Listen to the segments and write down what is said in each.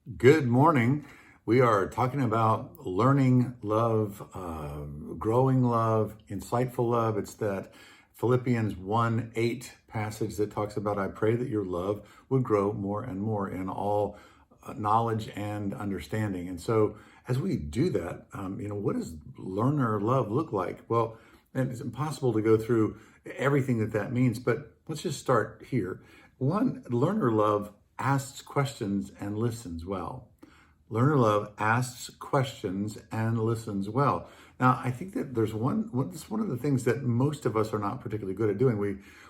Good morning. We are talking about learning love, growing love, insightful love. It's that Philippians 1:8 passage that talks about, I pray that your love would grow more and more in all knowledge and understanding. And so as we do that, what does learner love look like? Well, and it's impossible to go through everything that means, but let's just start here. One, learner love asks questions and listens well. Learner love asks questions and listens well. Now, I think that there's it's one of the things that most of us are not particularly good at doing.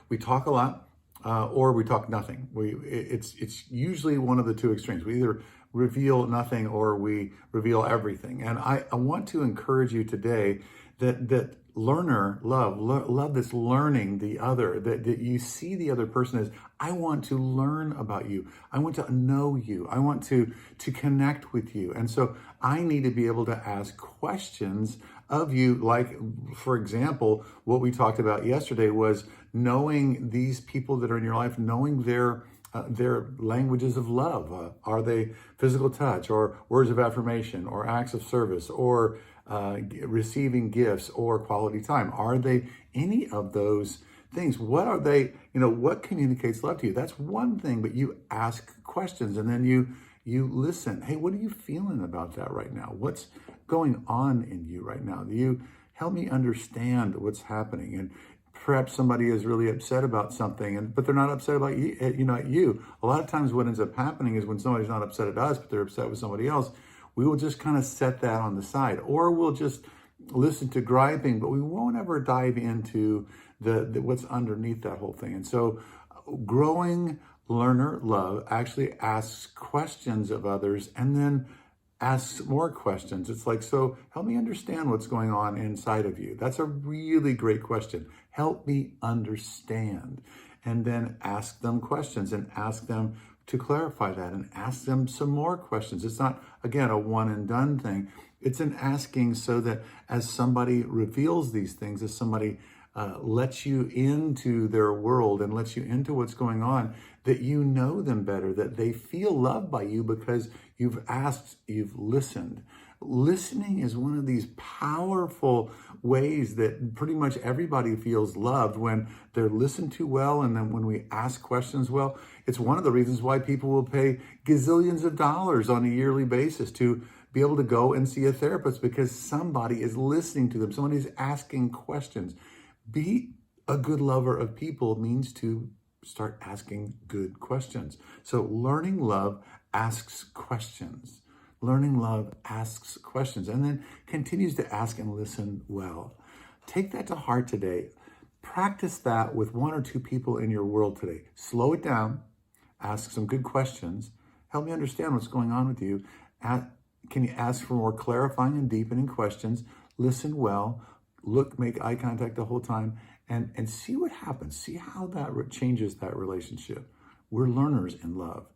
We talk a lot, or we talk nothing. It's usually one of the two extremes. We either reveal nothing or we reveal everything. And I want to encourage you today that learner love this learning the other, that you see the other person as, I want to learn about you, I want to know you, I want to connect with you. And so I need to be able to ask questions of you, like, for example, what we talked about yesterday was knowing these people that are in your life, knowing their languages of love. Are they physical touch, or words of affirmation, or acts of service, or receiving gifts, or quality time? Are they any of those things? What are they? What communicates love to you? That's one thing, but you ask questions and then you listen. Hey, what are you feeling about that right now? What's going on in you right now? Do you help me understand what's happening? And perhaps somebody is really upset about something, but they're not upset about you, at you. A lot of times what ends up happening is when somebody's not upset at us, but they're upset with somebody else, we will just kind of set that on the side, or we'll just listen to griping, but we won't ever dive into the what's underneath that whole thing. And so growing learner love actually asks questions of others and then asks more questions. It's like, so help me understand what's going on inside of you. That's a really great question. Help me understand. And then ask them questions and ask them to clarify that and ask them some more questions. It's not, again, a one and done thing. It's an asking so that as somebody reveals these things, as somebody lets you into their world and lets you into what's going on, that you know them better, that they feel loved by you because you've asked, you've listened. Listening is one of these powerful ways that pretty much everybody feels loved, when they're listened to well, and then when we ask questions well. It's one of the reasons why people will pay gazillions of dollars on a yearly basis to be able to go and see a therapist, because somebody is listening to them, somebody's asking questions. Be a good lover of people means to start asking good questions. So learning love asks questions. Learning love asks questions and then continues to ask and listen well. Take that to heart today. Practice that with one or two people in your world today. Slow it down. Ask some good questions. Help me understand what's going on with you. Can you ask for more clarifying and deepening questions? Listen well. Make eye contact the whole time, and see what happens. See how that changes that relationship. We're learners in love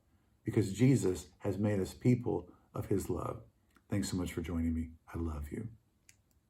because Jesus has made us people of his love. Thanks so much for joining me. I love you.